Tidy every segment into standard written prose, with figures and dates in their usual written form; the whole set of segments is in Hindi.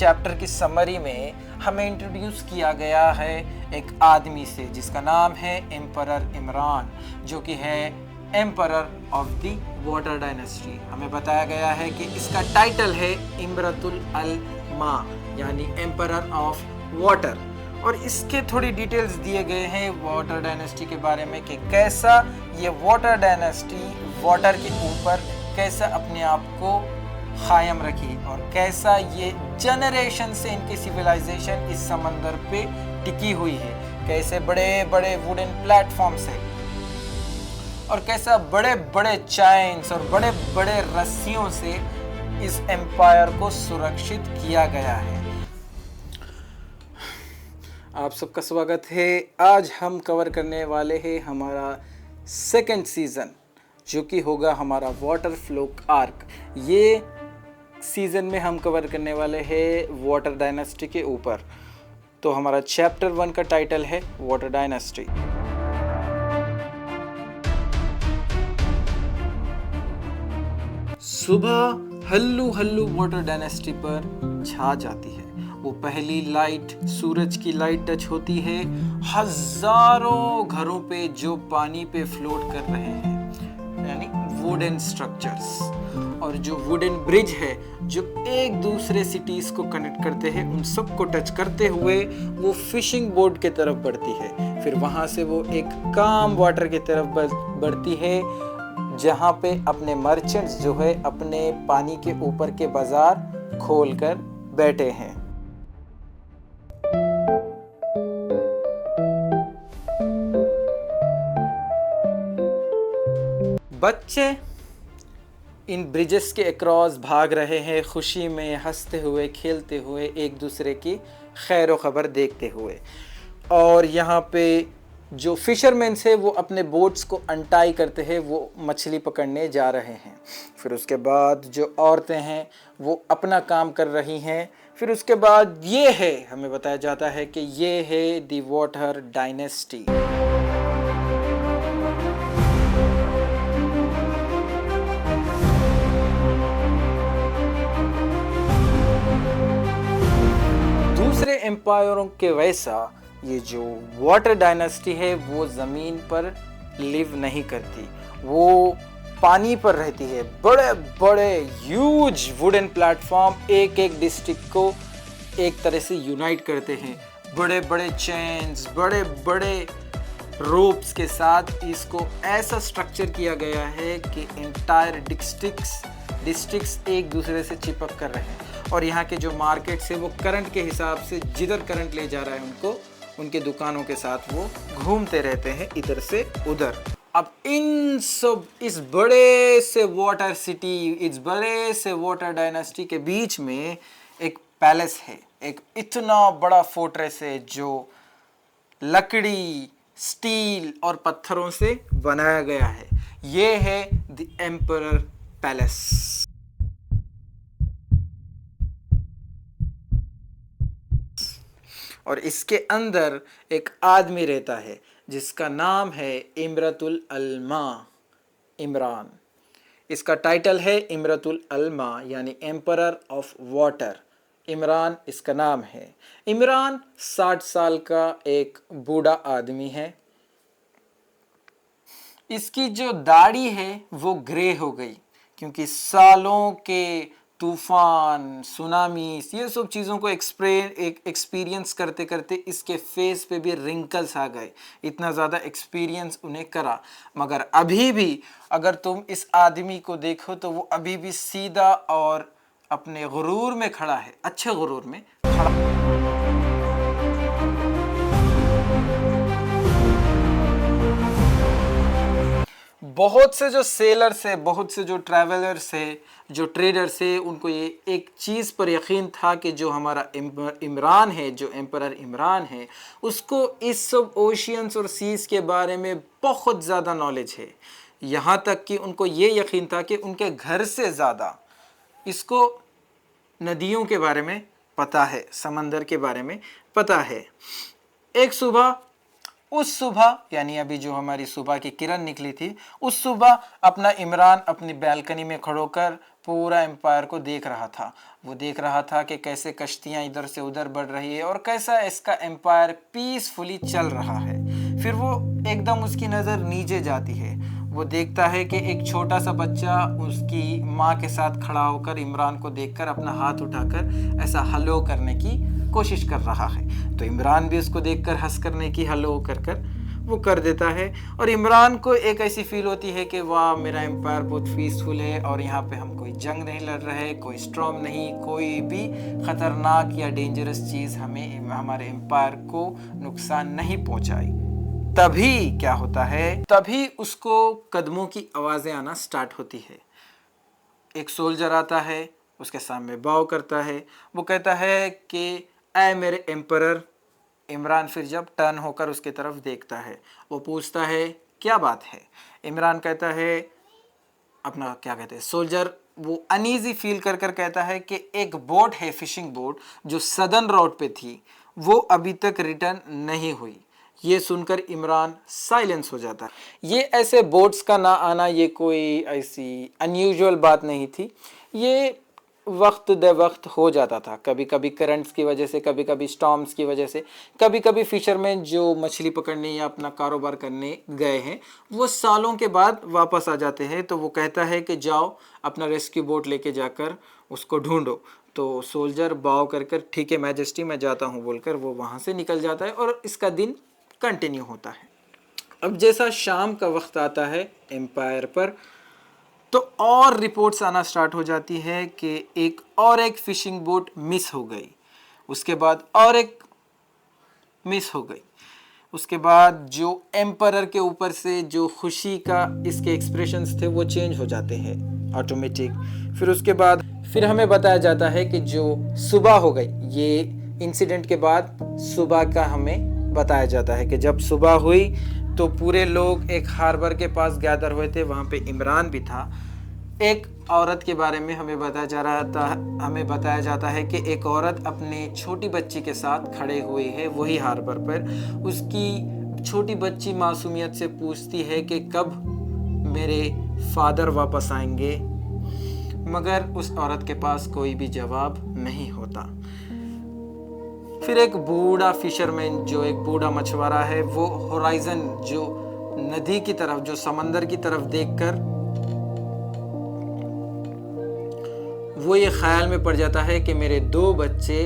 चैप्टर की समरी में हमें इंट्रोड्यूस किया गया है एक आदमी से जिसका नाम है एम्परर इमरान, जो कि है emperor of the water dynasty. हमें बताया गया है कि इसका टाइटल है इमरतुल अल मा, यानी एम्परर ऑफ वाटर। और इसके थोड़ी डिटेल्स दिए गए हैं वाटर डायनेस्टी के बारे में कि कैसा ये वाटर डायनेस्टी वाटर के ऊपर कैसा अपने आप को कायम रखी और कैसा ये जनरेशन से इनकी सिविलाइजेशन इस समंदर पे टिकी हुई है, कैसे बड़े बड़े वुडन प्लेटफॉर्म्स है और कैसा बड़े बड़े चाइन्स और बड़े बड़े रस्सियों से इस एम्पायर को सुरक्षित किया गया है। आप सबका स्वागत है। आज हम कवर करने वाले हैं हमारा सेकंड सीज़न, जो कि होगा हमारा वाटर फ्लो आर्क। ये सीज़न में हम कवर करने वाले हैं वाटर डायनेस्टी के ऊपर। तो हमारा चैप्टर 1 का टाइटल है वाटर डायनेस्टी। सुबह हल्लू हल्लू वाटर डायनेस्टी पर छा जाती है। वो पहली लाइट सूरज की लाइट टच होती है हजारों घरों पे जो पानी पे फ्लोट कर रहे हैं, यानी वुडन स्ट्रक्चर्स। और जो वुडन ब्रिज है जो एक दूसरे सिटीज को कनेक्ट करते हैं, उन सब को टच करते हुए वो फिशिंग बोट की तरफ बढ़ती है। फिर वहां से वो एक काम वाटर की तरफ बढ़ती है, जहां पे अपने मर्चेंट्स जो है अपने पानी के ऊपर के बाजार खोल कर बैठे हैं। बच्चे इन ब्रिजेस के अक्रॉस भाग रहे हैं, खुशी में हंसते हुए खेलते हुए एक दूसरे की खैर व खबर देखते हुए। और यहाँ पे जो फिशरमैन है वो अपने बोट्स को अनटाई करते हैं, वो मछली पकड़ने जा रहे हैं। फिर उसके बाद जो औरतें हैं वो अपना काम कर रही हैं। फिर उसके बाद ये है, हमें बताया जाता है कि ये है द वाटर डायनेस्टी। दूसरे एम्पायरों के वैसा ये जो वाटर डायनेस्टी है वो ज़मीन पर लिव नहीं करती, वो पानी पर रहती है। बड़े बड़े ह्यूज वुडन प्लेटफॉर्म एक एक डिस्ट्रिक्ट को एक तरह से यूनाइट करते हैं। बड़े बड़े चेन्स, बड़े बड़े रोप्स के साथ इसको ऐसा स्ट्रक्चर किया गया है कि एंटायर डिस्ट्रिक्ट्स एक दूसरे से चिपक कर रहे हैं। और यहाँ के जो मार्केट्स है वो करंट के हिसाब से जिधर करंट ले जा रहा है उनको उनके दुकानों के साथ वो घूमते रहते हैं इधर से उधर। अब इन सब इस बड़े से वाटर सिटी, इस बड़े से वाटर डायनेस्टी के बीच में एक पैलेस है, एक इतना बड़ा फोर्ट्रेस है जो लकड़ी, स्टील और पत्थरों से बनाया गया है। ये है द एम्परर पैलेस। और इसके अंदर एक आदमी रहता है जिसका नाम है इमरतुल अलमा, इमरान। इसका टाइटल है इमरतुल अलमा, यानी एम्परर ऑफ वाटर। इमरान इसका नाम है। इमरान 60 साल का एक बूढ़ा आदमी है। इसकी जो दाढ़ी है वो ग्रे हो गई, क्योंकि सालों के तूफान, सुनामीज, ये सब चीज़ों को एक्सपीरियंस करते करते इसके फेस पे भी रिंकल्स आ गए। इतना ज़्यादा एक्सपीरियंस उन्हें करा, मगर अभी भी अगर तुम इस आदमी को देखो तो वो अभी भी सीधा और अपने गुरूर में खड़ा है, अच्छे गुरूर में खड़ा। बहुत से जो सेलर्स है, बहुत से जो ट्रैवलर्स है, जो ट्रेडर्स है, उनको ये एक चीज़ पर यकीन था कि जो हमारा इमरान है, जो एम्परर इमरान है, उसको इस सब ओशियंस और सीज़ के बारे में बहुत ज़्यादा नॉलेज है। यहाँ तक कि उनको ये यकीन था कि उनके घर से ज़्यादा इसको नदियों के बारे में पता है, समंदर के बारे में पता है। एक सुबह, उस सुबह यानी अभी जो हमारी सुबह की किरण निकली थी, उस सुबह अपना इमरान अपनी बैल्कनी में खड़ो कर पूरा एम्पायर को देख रहा था। वो देख रहा था कि कैसे कश्तियाँ इधर से उधर बढ़ रही है और कैसा इसका एम्पायर पीसफुली चल रहा है। फिर वो एकदम उसकी नज़र नीचे जाती है। वो देखता है कि एक छोटा सा बच्चा उसकी माँ के साथ खड़ा होकर इमरान को देखकर अपना हाथ उठाकर ऐसा हलो करने की कोशिश कर रहा है। तो इमरान भी उसको देखकर हंस करने की हलो कर वो कर देता है और इमरान को एक ऐसी फील होती है कि वाह, मेरा एम्पायर बहुत पीसफुल है और यहाँ पे हम कोई जंग नहीं लड़ रहे, कोई स्टॉर्म नहीं, कोई भी ख़तरनाक या डेंजरस चीज़ हमें हमारे एम्पायर को नुकसान नहीं पहुँचाई। तभी क्या होता है, तभी उसको कदमों की आवाज़ें आना स्टार्ट होती है। एक सोल्जर आता है, उसके सामने बाव करता है। वो कहता है कि ऐ मेरे एम्परर। इमरान फिर जब टर्न होकर उसकी तरफ देखता है, वो पूछता है क्या बात है। इमरान कहता है, अपना क्या कहते हैं, सोल्जर वो अनईजी फील कर कहता है कि एक बोट है, फिशिंग बोट, जो सदर्न रोड पे थी, वो अभी तक रिटर्न नहीं हुई। ये सुनकर इमरान साइलेंस हो जाता है। ये ऐसे बोट्स का ना आना ये कोई ऐसी अनयूजुअल बात नहीं थी। ये वक्त दे वक्त हो जाता था, कभी कभी करंट्स की वजह से, कभी कभी स्टॉर्म्स की वजह से, कभी कभी फिशरमैन जो मछली पकड़ने या अपना कारोबार करने गए हैं वो सालों के बाद वापस आ जाते हैं। तो वो कहता है कि जाओ अपना रेस्क्यू बोट लेके जाकर उसको ढूंढो। तो सोल्जर बाव कर ठीक है मैजेस्टी, मैं जाता हूँ बोलकर वो वहाँ से निकल जाता है और इसका दिन कंटिन्यू होता है। अब जैसा शाम का वक्त आता है एम्पायर पर, तो और रिपोर्ट्स आना स्टार्ट हो जाती है कि एक फिशिंग बोट मिस हो गई, उसके बाद और एक मिस हो गई। उसके बाद जो एम्परर के ऊपर से जो खुशी का इसके एक्सप्रेशंस थे वो चेंज हो जाते हैं ऑटोमेटिक। फिर उसके बाद फिर हमें बताया जाता है कि जो सुबह हो गई, ये इंसिडेंट के बाद सुबह का हमें बताया जाता है कि जब सुबह हुई तो पूरे लोग एक हार्बर के पास गैदर हुए थे, वहाँ पे इमरान भी था। एक औरत के बारे में हमें बताया जाता है कि एक औरत अपने छोटी बच्ची के साथ खड़े हुई है वही हार्बर पर। उसकी छोटी बच्ची मासूमियत से पूछती है कि कब मेरे फादर वापस आएंगे, मगर उस औरत के पास कोई भी जवाब नहीं होता। फिर एक बूढ़ा फिशरमैन, जो एक बूढ़ा मछुआरा है, वो होराइजन, जो नदी की तरफ, जो समंदर की तरफ देखकर वो ये ख्याल में पड़ जाता है कि मेरे 2 बच्चे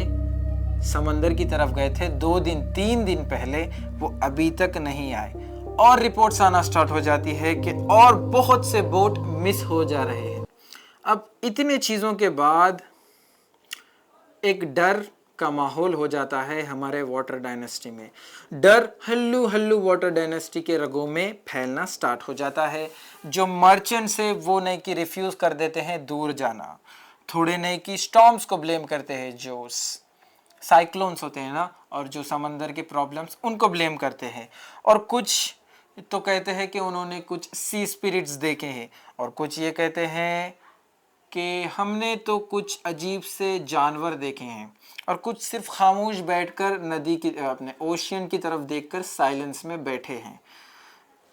समंदर की तरफ गए थे 2 दिन 3 दिन पहले, वो अभी तक नहीं आए। और रिपोर्ट्स आना स्टार्ट हो जाती है कि और बहुत से बोट मिस हो जा रहे हैं। अब इतने चीज़ों के बाद एक डर का माहौल हो जाता है हमारे वाटर डायनेस्टी में। डर हल्लू हल्लू वाटर डायनेस्टी के रगों में फैलना स्टार्ट हो जाता है। जो मर्चेंट्स है वो नहीं कि रिफ्यूज कर देते हैं दूर जाना, थोड़े नहीं कि स्टॉर्म्स को ब्लेम करते हैं, जो साइक्लोन्स होते हैं ना, और जो समंदर के प्रॉब्लम्स उनको ब्लेम करते हैं। और कुछ तो कहते हैं कि उन्होंने कुछ सी स्पिरिट्स देखे हैं, और कुछ ये कहते हैं कि हमने तो कुछ अजीब से जानवर देखे हैं, और कुछ सिर्फ खामोश बैठकर नदी की, अपने ओशियन की तरफ देखकर साइलेंस में बैठे हैं।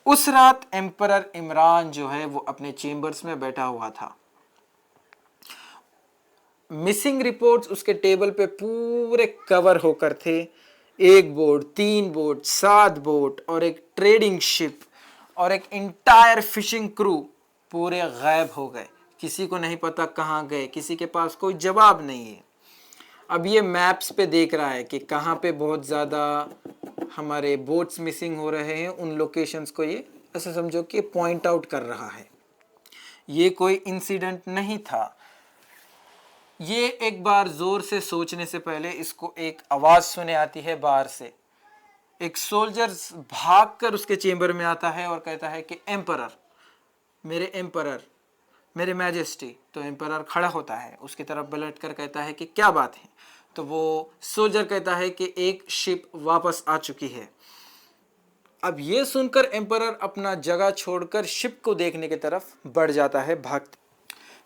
उस रात एम्परर इमरान जो है वो अपने चेम्बर्स में बैठा हुआ था। मिसिंग रिपोर्ट्स उसके टेबल पे पूरे कवर होकर थे। 1 बोट, 3 बोट, 7 बोट और एक ट्रेडिंग शिप और एक इंटायर फिशिंग क्रू पूरे गायब हो गए। किसी को नहीं पता कहाँ गए, किसी के पास कोई जवाब नहीं है। अब ये मैप्स पे देख रहा है कि कहाँ पे बहुत ज़्यादा हमारे बोट्स मिसिंग हो रहे हैं, उन लोकेशंस को ये ऐसे समझो कि पॉइंट आउट कर रहा है। ये कोई इंसिडेंट नहीं था। ये एक बार ज़ोर से सोचने से पहले इसको एक आवाज़ सुने आती है बाहर से। एक सोल्जर भागकर उसके चेंबर में आता है और कहता है कि एम्परर, मेरे मैजेस्टी। तो एम्परर खड़ा होता है, उसकी तरफ पलट कर कहता है कि क्या बात है। तो वो सोल्जर कहता है कि एक शिप वापस आ चुकी है। अब ये सुनकर एम्परर अपना जगह छोड़कर शिप को देखने की तरफ बढ़ जाता है भागते।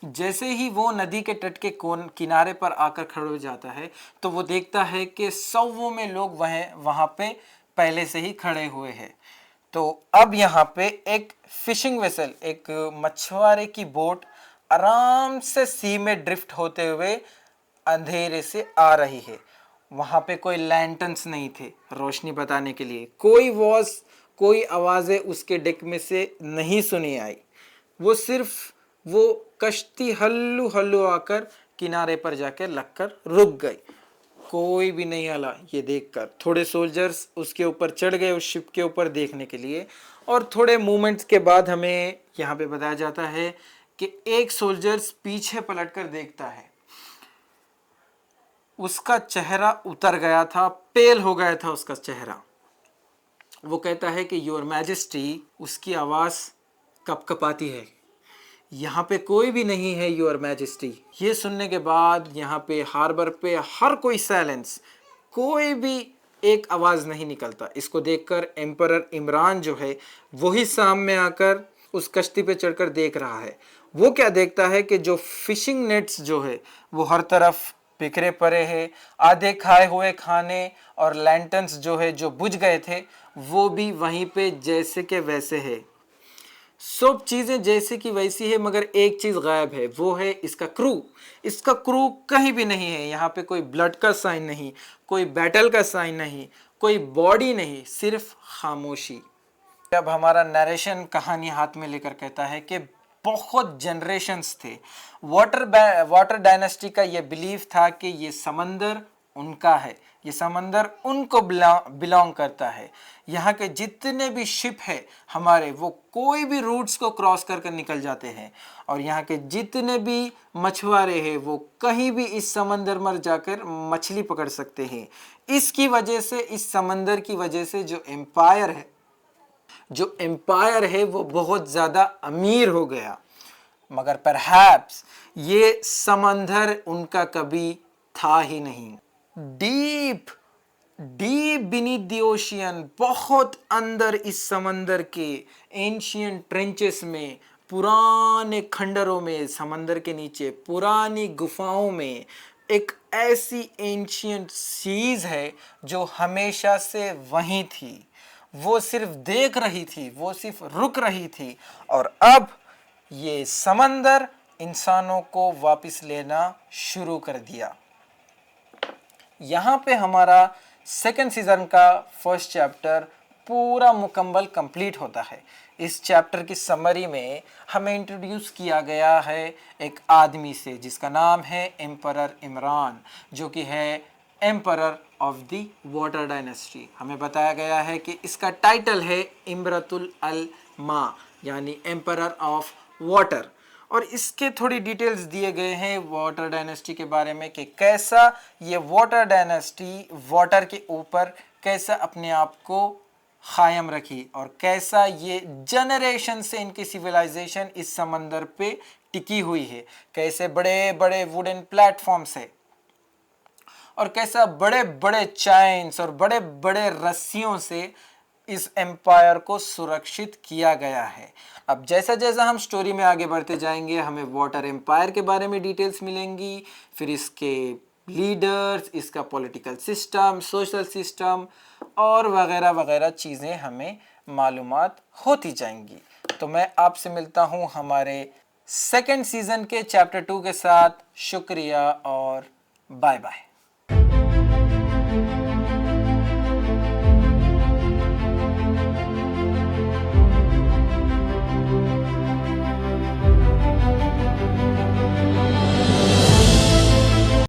जैसे ही वो नदी के तट के किनारे पर आकर खड़े हो जाता है तो वो देखता है कि सौों में लोग वहाँ पे पहले से ही खड़े हुए हैं। तो अब यहाँ पे एक फिशिंग वेसल, एक मछुआरे की बोट आराम से सी में ड्रिफ्ट होते हुए अंधेरे से आ रही है। वहां पे कोई लैंटर्न्स नहीं थे रोशनी बताने के लिए, कोई आवाजें उसके डेक में से नहीं सुनी आई। वो सिर्फ वो कश्ती हल्लू हल्लू आकर किनारे पर जाकर लगकर रुक गई। कोई भी नहीं हला। ये देखकर थोड़े सोल्जर्स उसके ऊपर चढ़ गए, उस शिप के ऊपर देखने के लिए। और थोड़े मोमेंट्स के बाद हमें यहाँ पे बताया जाता है कि एक सोल्जर्स पीछे पलटकर देखता है। उसका चेहरा उतर गया था, पेल हो गया था उसका चेहरा। वो कहता है कि योर मैजेस्टी, उसकी आवाज कपकपाती है, यहाँ पे कोई भी नहीं है योर मैजेस्टी। ये सुनने के बाद यहाँ पे हार्बर पे हर कोई साइलेंस, कोई भी एक आवाज नहीं निकलता। इसको देखकर एम्परर इमरान जो है वही सामने आकर उस कश्ती पे चढ़कर देख रहा है। वो क्या देखता है कि जो फिशिंग नेट्स जो है वो हर तरफ बिखरे पड़े हैं, आधे खाए हुए खाने और लैंटर्न्स जो है जो बुझ गए थे वो भी वहीं पे जैसे के वैसे है। सब चीजें जैसे की वैसी है, मगर एक चीज गायब है, वो है इसका क्रू। इसका क्रू कहीं भी नहीं है। यहाँ पे कोई ब्लड का साइन नहीं, कोई बैटल का साइन नहीं, कोई बॉडी नहीं, सिर्फ खामोशी। जब हमारा नरेशन कहानी हाथ में लेकर कहता है कि बहुत जनरेशंस थे, वाटर डायनेस्टी का ये बिलीफ था कि ये समंदर उनका है, ये समंदर उनको बिलोंग करता है। यहाँ के जितने भी शिप है हमारे, वो कोई भी रूट्स को क्रॉस कर निकल जाते हैं। और यहाँ के जितने भी मछुआरे हैं वो कहीं भी इस समंदर में जाकर मछली पकड़ सकते हैं। इसकी वजह से, इस समंदर की वजह से जो एम्पायर है वो बहुत ज़्यादा अमीर हो गया। मगर परहैप्स ये समंदर उनका कभी था ही नहीं। Deep deep beneath the ocean, बहुत अंदर इस समंदर के एंशियंट ट्रेंचेस में, पुराने खंडरों में, समंदर के नीचे पुरानी गुफाओं में एक ऐसी एंशियंट सीज है जो हमेशा से वहीं थी। वो सिर्फ देख रही थी, वो सिर्फ रुक रही थी। और अब ये समंदर इंसानों को वापस लेना शुरू कर दिया। यहाँ पे हमारा सेकेंड सीजन का फर्स्ट चैप्टर पूरा मुकम्मल कंप्लीट होता है। इस चैप्टर की समरी में हमें इंट्रोड्यूस किया गया है एक आदमी से जिसका नाम है एम्परर इमरान, जो कि है emperor of the water dynasty. हमें बताया गया है कि इसका टाइटल है इमरतुल अल मा, यानी एम्परर ऑफ वाटर। और इसके थोड़ी डिटेल्स दिए गए हैं वाटर डायनेस्टी के बारे में कि कैसा ये वाटर डायनेस्टी वाटर के ऊपर कैसा अपने आप को कायम रखी और कैसा ये जनरेशन से इनकी सिविलाइजेशन इस समंदर पे टिकी हुई है। कैसे बड़े बड़े वुडन प्लेटफॉर्म्स है और कैसा बड़े बड़े चाइन्स और बड़े बड़े रस्सियों से इस एम्पायर को सुरक्षित किया गया है। अब जैसा जैसा हम स्टोरी में आगे बढ़ते जाएंगे हमें वाटर एम्पायर के बारे में डिटेल्स मिलेंगी, फिर इसके लीडर्स, इसका पॉलिटिकल सिस्टम, सोशल सिस्टम और वगैरह वगैरह चीज़ें हमें मालूमात होती जाएंगी। तो मैं आपसे मिलता हूँ हमारे सेकेंड सीजन के चैप्टर 2 के साथ। शुक्रिया और बाय बाय।